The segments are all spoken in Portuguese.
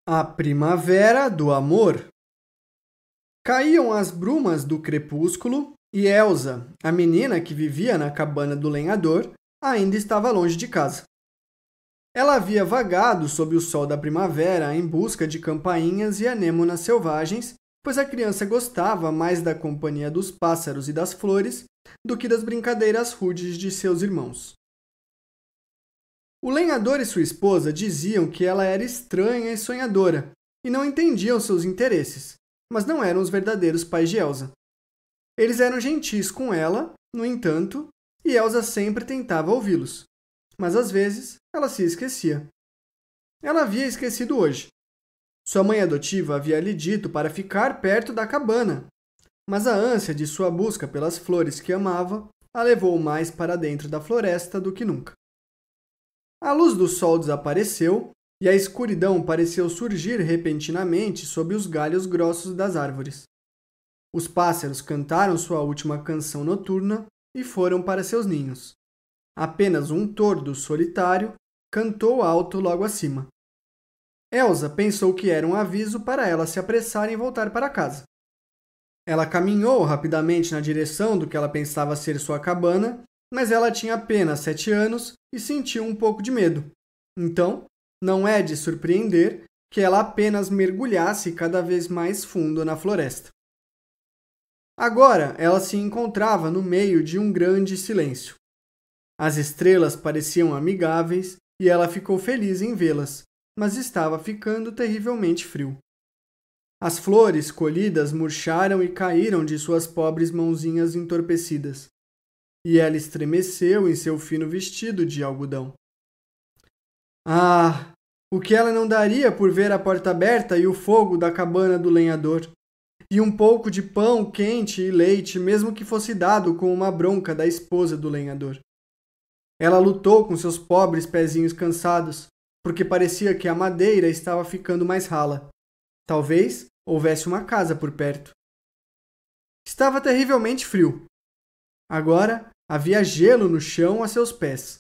A primavera do amor. Caíam as brumas do crepúsculo e Elsa, a menina que vivia na cabana do lenhador, ainda estava longe de casa. Ela havia vagado sob o sol da primavera em busca de campainhas e anêmonas selvagens, pois a criança gostava mais da companhia dos pássaros e das flores do que das brincadeiras rudes de seus irmãos. O lenhador e sua esposa diziam que ela era estranha e sonhadora, e não entendiam seus interesses, mas não eram os verdadeiros pais de Elsa. Eles eram gentis com ela, no entanto, e Elsa sempre tentava ouvi-los, mas às vezes ela se esquecia. Ela havia esquecido hoje. Sua mãe adotiva havia lhe dito para ficar perto da cabana, mas a ânsia de sua busca pelas flores que amava a levou mais para dentro da floresta do que nunca. A luz do sol desapareceu e a escuridão pareceu surgir repentinamente sob os galhos grossos das árvores. Os pássaros cantaram sua última canção noturna e foram para seus ninhos. Apenas um tordo solitário cantou alto logo acima. Elsa pensou que era um aviso para ela se apressar em voltar para casa. Ela caminhou rapidamente na direção do que ela pensava ser sua cabana, mas ela tinha apenas 7 anos e sentiu um pouco de medo. Então, não é de surpreender que ela apenas mergulhasse cada vez mais fundo na floresta. Agora, ela se encontrava no meio de um grande silêncio. As estrelas pareciam amigáveis e ela ficou feliz em vê-las, mas estava ficando terrivelmente frio. As flores colhidas murcharam e caíram de suas pobres mãozinhas entorpecidas, e ela estremeceu em seu fino vestido de algodão. Ah, o que ela não daria por ver a porta aberta e o fogo da cabana do lenhador, e um pouco de pão quente e leite, mesmo que fosse dado com uma bronca da esposa do lenhador. Ela lutou com seus pobres pezinhos cansados, porque parecia que a madeira estava ficando mais rala. Talvez houvesse uma casa por perto. Estava terrivelmente frio. Agora havia gelo no chão a seus pés.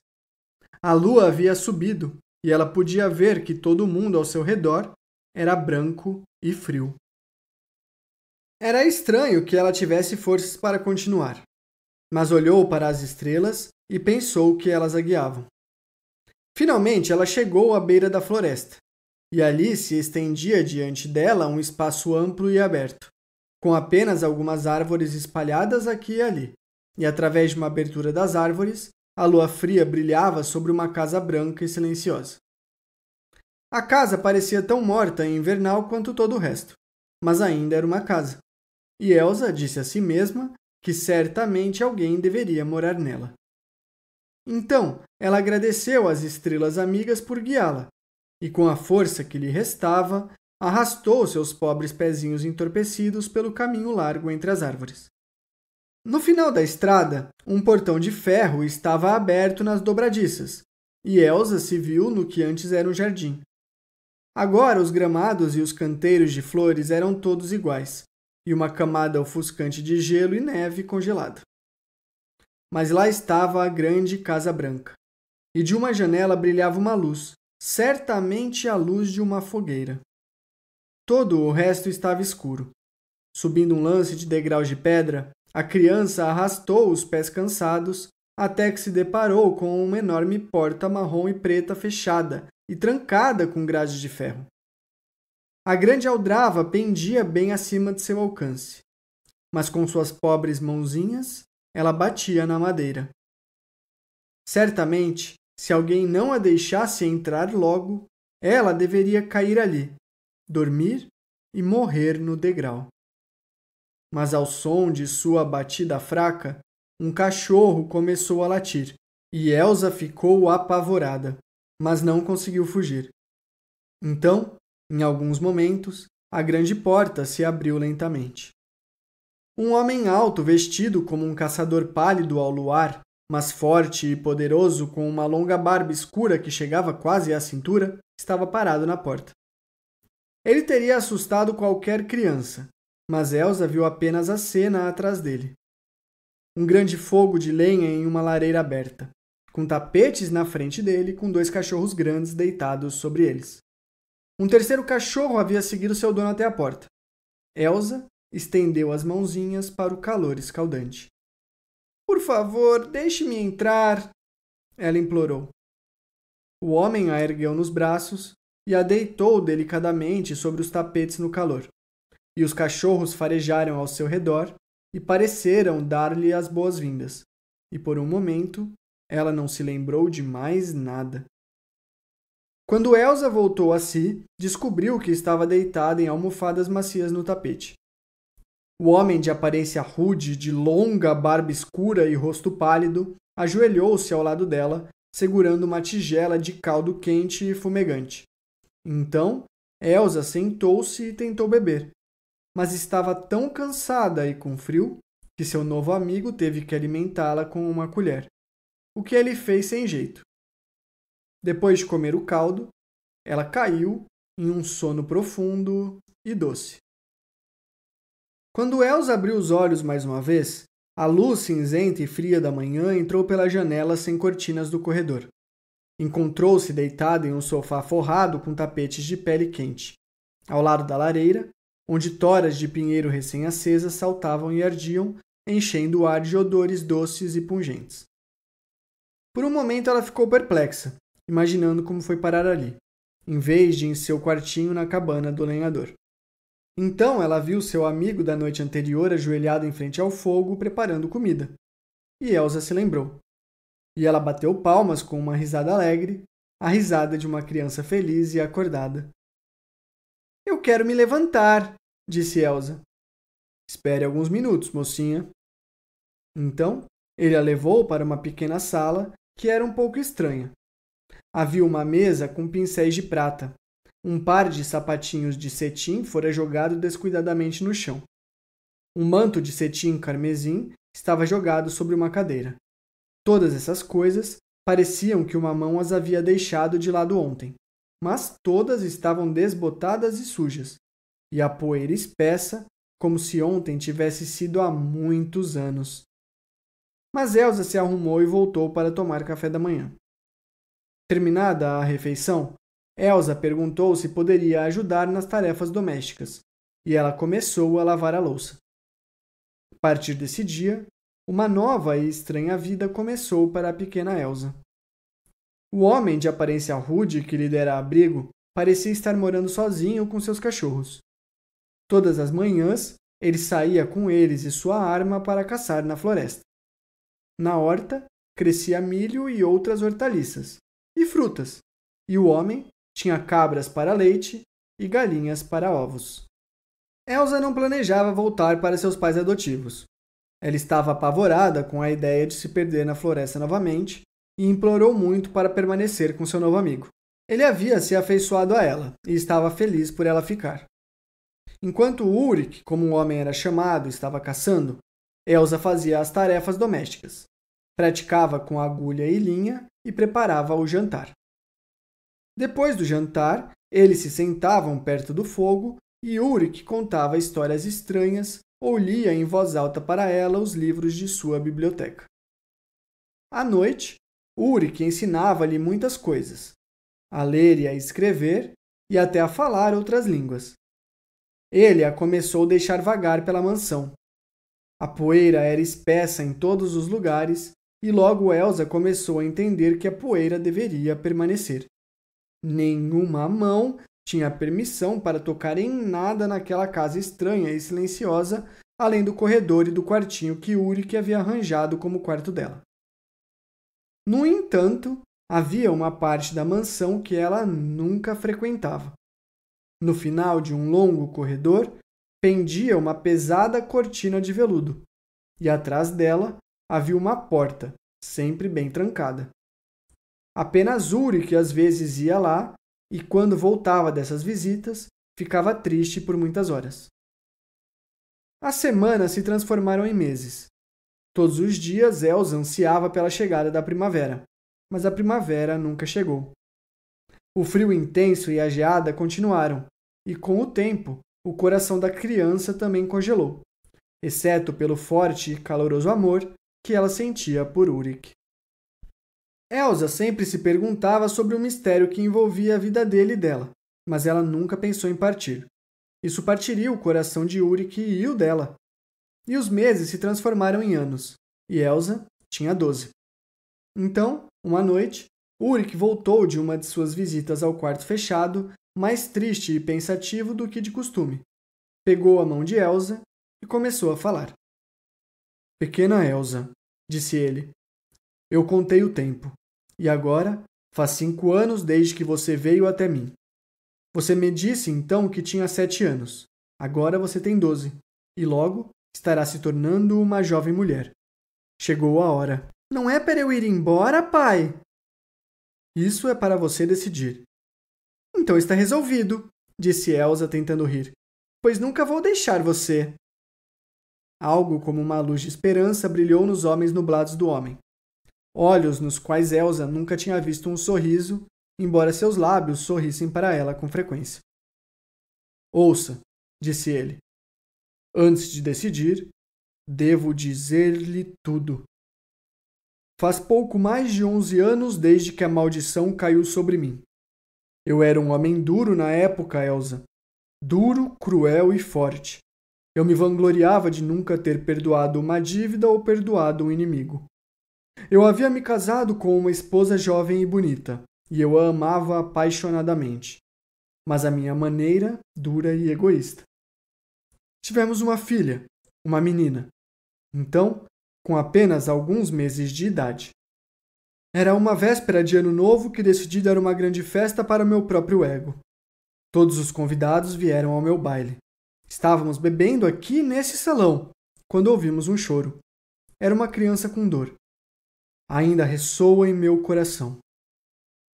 A lua havia subido e ela podia ver que todo mundo ao seu redor era branco e frio. Era estranho que ela tivesse forças para continuar, mas olhou para as estrelas e pensou que elas a guiavam. Finalmente ela chegou à beira da floresta, e ali se estendia diante dela um espaço amplo e aberto, com apenas algumas árvores espalhadas aqui e ali, e através de uma abertura das árvores, a lua fria brilhava sobre uma casa branca e silenciosa. A casa parecia tão morta e invernal quanto todo o resto, mas ainda era uma casa, e Elsa disse a si mesma que certamente alguém deveria morar nela. Então, ela agradeceu às estrelas amigas por guiá-la, e com a força que lhe restava, arrastou seus pobres pezinhos entorpecidos pelo caminho largo entre as árvores. No final da estrada, um portão de ferro estava aberto nas dobradiças, e Elsa se viu no que antes era um jardim. Agora os gramados e os canteiros de flores eram todos iguais, e uma camada ofuscante de gelo e neve congelada. Mas lá estava a grande Casa Branca, e de uma janela brilhava uma luz, certamente a luz de uma fogueira. Todo o resto estava escuro. Subindo um lance de degraus de pedra, a criança arrastou os pés cansados até que se deparou com uma enorme porta marrom e preta fechada e trancada com grades de ferro. A grande aldrava pendia bem acima de seu alcance, mas com suas pobres mãozinhas ela batia na madeira. Certamente, se alguém não a deixasse entrar logo, ela deveria cair ali, dormir e morrer no degrau. Mas ao som de sua batida fraca, um cachorro começou a latir, e Elsa ficou apavorada, mas não conseguiu fugir. Então, em alguns momentos, a grande porta se abriu lentamente. Um homem alto, vestido como um caçador pálido ao luar, mas forte e poderoso, com uma longa barba escura que chegava quase à cintura, estava parado na porta. Ele teria assustado qualquer criança, mas Elsa viu apenas a cena atrás dele. Um grande fogo de lenha em uma lareira aberta, com tapetes na frente dele com 2 cachorros grandes deitados sobre eles. Um terceiro cachorro havia seguido seu dono até a porta. Elsa estendeu as mãozinhas para o calor escaldante. Por favor, deixe-me entrar, ela implorou. O homem a ergueu nos braços e a deitou delicadamente sobre os tapetes no calor. E os cachorros farejaram ao seu redor e pareceram dar-lhe as boas-vindas. E por um momento, ela não se lembrou de mais nada. Quando Elsa voltou a si, descobriu que estava deitada em almofadas macias no tapete. O homem de aparência rude, de longa barba escura e rosto pálido, ajoelhou-se ao lado dela, segurando uma tigela de caldo quente e fumegante. Então, Elsa sentou-se e tentou beber, mas estava tão cansada e com frio que seu novo amigo teve que alimentá-la com uma colher, o que ele fez sem jeito. Depois de comer o caldo, ela caiu em um sono profundo e doce. Quando Elsa abriu os olhos mais uma vez, a luz cinzenta e fria da manhã entrou pela janela sem cortinas do corredor. Encontrou-se deitada em um sofá forrado com tapetes de pele quente, ao lado da lareira, onde toras de pinheiro recém-acesas saltavam e ardiam, enchendo o ar de odores doces e pungentes. Por um momento ela ficou perplexa, imaginando como foi parar ali, em vez de em seu quartinho na cabana do lenhador. Então ela viu seu amigo da noite anterior ajoelhado em frente ao fogo, preparando comida. E Elsa se lembrou. E ela bateu palmas com uma risada alegre, a risada de uma criança feliz e acordada. Eu quero me levantar, disse Elsa. Espere alguns minutos, mocinha. Então, ele a levou para uma pequena sala que era um pouco estranha. Havia uma mesa com pincéis de prata. Um par de sapatinhos de cetim fora jogado descuidadamente no chão. Um manto de cetim carmesim estava jogado sobre uma cadeira. Todas essas coisas pareciam que uma mão as havia deixado de lado ontem, mas todas estavam desbotadas e sujas, e a poeira espessa, como se ontem tivesse sido há muitos anos. Mas Elsa se arrumou e voltou para tomar café da manhã. Terminada a refeição, Elsa perguntou se poderia ajudar nas tarefas domésticas, e ela começou a lavar a louça. A partir desse dia, uma nova e estranha vida começou para a pequena Elsa. O homem de aparência rude que lhe dera abrigo parecia estar morando sozinho com seus cachorros. Todas as manhãs, ele saía com eles e sua arma para caçar na floresta. Na horta, crescia milho e outras hortaliças, e frutas, e o homem tinha cabras para leite e galinhas para ovos. Elsa não planejava voltar para seus pais adotivos. Ela estava apavorada com a ideia de se perder na floresta novamente e implorou muito para permanecer com seu novo amigo. Ele havia se afeiçoado a ela e estava feliz por ela ficar. Enquanto Ulrich, como o homem era chamado, estava caçando, Elsa fazia as tarefas domésticas. Praticava com agulha e linha e preparava o jantar. Depois do jantar, eles se sentavam perto do fogo e Ulrich contava histórias estranhas ou lia em voz alta para ela os livros de sua biblioteca. À noite, Ulrich ensinava-lhe muitas coisas, a ler e a escrever e até a falar outras línguas. Ele a começou a deixar vagar pela mansão. A poeira era espessa em todos os lugares e logo Elsa começou a entender que a poeira deveria permanecer. Nenhuma mão tinha permissão para tocar em nada naquela casa estranha e silenciosa, além do corredor e do quartinho que Ulrich havia arranjado como quarto dela. No entanto, havia uma parte da mansão que ela nunca frequentava. No final de um longo corredor, pendia uma pesada cortina de veludo, e atrás dela havia uma porta, sempre bem trancada. Apenas Ulrich às vezes ia lá e, quando voltava dessas visitas, ficava triste por muitas horas. As semanas se transformaram em meses. Todos os dias Elsa ansiava pela chegada da primavera, mas a primavera nunca chegou. O frio intenso e a geada continuaram, e com o tempo, o coração da criança também congelou, exceto pelo forte e caloroso amor que ela sentia por Ulrich. Elsa sempre se perguntava sobre o mistério que envolvia a vida dele e dela, mas ela nunca pensou em partir. Isso partiria o coração de Uric e o dela. E os meses se transformaram em anos, e Elsa tinha 12. Então, uma noite, Uric voltou de uma de suas visitas ao quarto fechado, mais triste e pensativo do que de costume. Pegou a mão de Elsa e começou a falar. Pequena Elsa, disse ele, eu contei o tempo, e agora faz 5 anos desde que você veio até mim. Você me disse então que tinha 7 anos. Agora você tem 12, e logo estará se tornando uma jovem mulher. Chegou a hora. Não é para eu ir embora, pai? Isso é para você decidir. Então está resolvido, disse Elsa tentando rir, pois nunca vou deixar você. Algo como uma luz de esperança brilhou nos homens nublados do homem. Olhos nos quais Elsa nunca tinha visto um sorriso, embora seus lábios sorrissem para ela com frequência. Ouça, disse ele. Antes de decidir, devo dizer-lhe tudo. Faz pouco mais de 11 anos desde que a maldição caiu sobre mim. Eu era um homem duro na época, Elsa. Duro, cruel e forte. Eu me vangloriava de nunca ter perdoado uma dívida ou perdoado um inimigo. Eu havia me casado com uma esposa jovem e bonita, e eu a amava apaixonadamente, mas à minha maneira dura e egoísta. Tivemos uma filha, uma menina. Então, com apenas alguns meses de idade. Era uma véspera de ano novo que decidi dar uma grande festa para o meu próprio ego. Todos os convidados vieram ao meu baile. Estávamos bebendo aqui nesse salão, quando ouvimos um choro. Era uma criança com dor. Ainda ressoa em meu coração.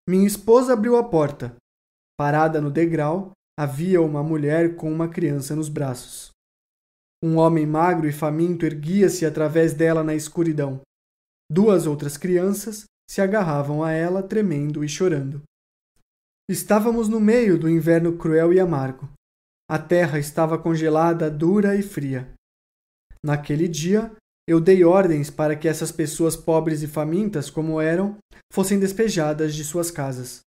Minha esposa abriu a porta. Parada no degrau, havia uma mulher com uma criança nos braços. Um homem magro e faminto erguia-se através dela na escuridão. 2 outras crianças se agarravam a ela, tremendo e chorando. Estávamos no meio do inverno cruel e amargo. A terra estava congelada, dura e fria. Naquele dia, eu dei ordens para que essas pessoas pobres e famintas, como eram, fossem despejadas de suas casas.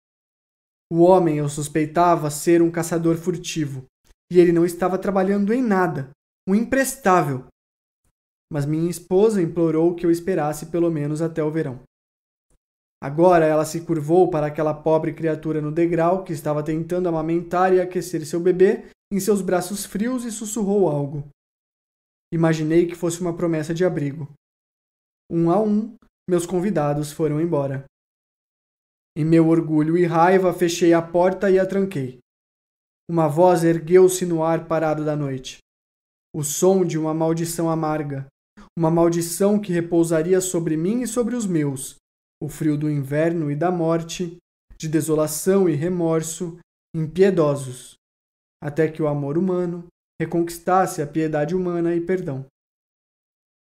O homem eu suspeitava ser um caçador furtivo, e ele não estava trabalhando em nada, um imprestável. Mas minha esposa implorou que eu esperasse pelo menos até o verão. Agora ela se curvou para aquela pobre criatura no degrau que estava tentando amamentar e aquecer seu bebê em seus braços frios e sussurrou algo. Imaginei que fosse uma promessa de abrigo. Um a um, meus convidados foram embora. Em meu orgulho e raiva, fechei a porta e a tranquei. Uma voz ergueu-se no ar parado da noite. O som de uma maldição amarga. Uma maldição que repousaria sobre mim e sobre os meus. O frio do inverno e da morte, de desolação e remorso, impiedosos. Até que o amor humano reconquistasse a piedade humana e perdão.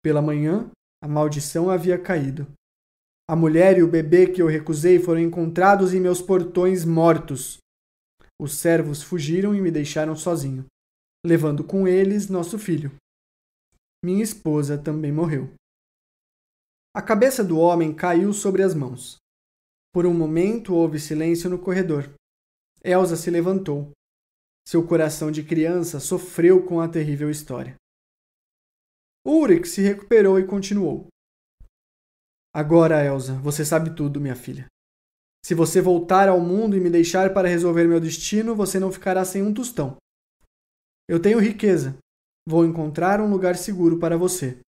Pela manhã, a maldição havia caído. A mulher e o bebê que eu recusei foram encontrados em meus portões mortos. Os servos fugiram e me deixaram sozinho, levando com eles nosso filho. Minha esposa também morreu. A cabeça do homem caiu sobre as mãos. Por um momento houve silêncio no corredor. Elsa se levantou. Seu coração de criança sofreu com a terrível história. Ulrich se recuperou e continuou. Agora, Elsa, você sabe tudo, minha filha. Se você voltar ao mundo e me deixar para resolver meu destino, você não ficará sem um tostão. Eu tenho riqueza. Vou encontrar um lugar seguro para você.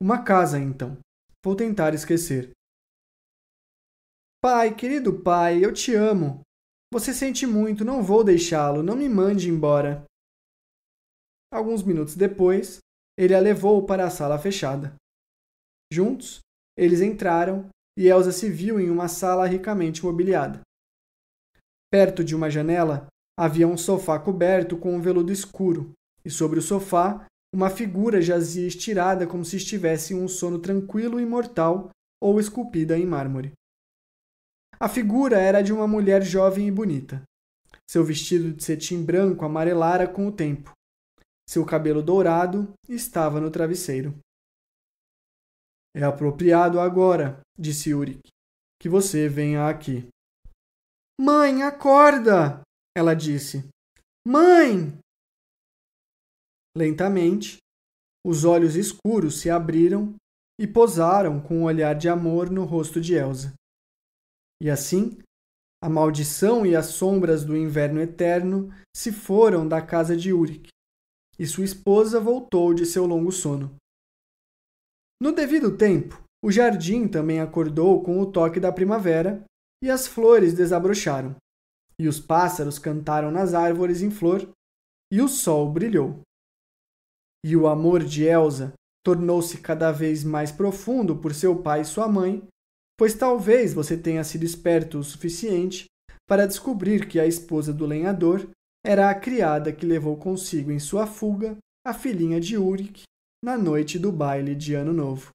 Uma casa, então. Vou tentar esquecer. Pai, querido pai, eu te amo. Você sente muito, não vou deixá-lo, não me mande embora. Alguns minutos depois, ele a levou para a sala fechada. Juntos, eles entraram e Elsa se viu em uma sala ricamente mobiliada. Perto de uma janela, havia um sofá coberto com um veludo escuro, e sobre o sofá, uma figura jazia estirada como se estivesse em um sono tranquilo e mortal ou esculpida em mármore. A figura era de uma mulher jovem e bonita. Seu vestido de cetim branco amarelara com o tempo. Seu cabelo dourado estava no travesseiro. É apropriado agora, disse Ulrich, que você venha aqui. Mãe, acorda! Ela disse: Mãe! Lentamente, os olhos escuros se abriram e posaram com um olhar de amor no rosto de Elsa. E assim, a maldição e as sombras do inverno eterno se foram da casa de Úric, e sua esposa voltou de seu longo sono. No devido tempo, o jardim também acordou com o toque da primavera, e as flores desabrocharam, e os pássaros cantaram nas árvores em flor, e o sol brilhou. E o amor de Elsa tornou-se cada vez mais profundo por seu pai e sua mãe, pois talvez você tenha sido esperto o suficiente para descobrir que a esposa do lenhador era a criada que levou consigo em sua fuga a filhinha de Úric na noite do baile de Ano Novo.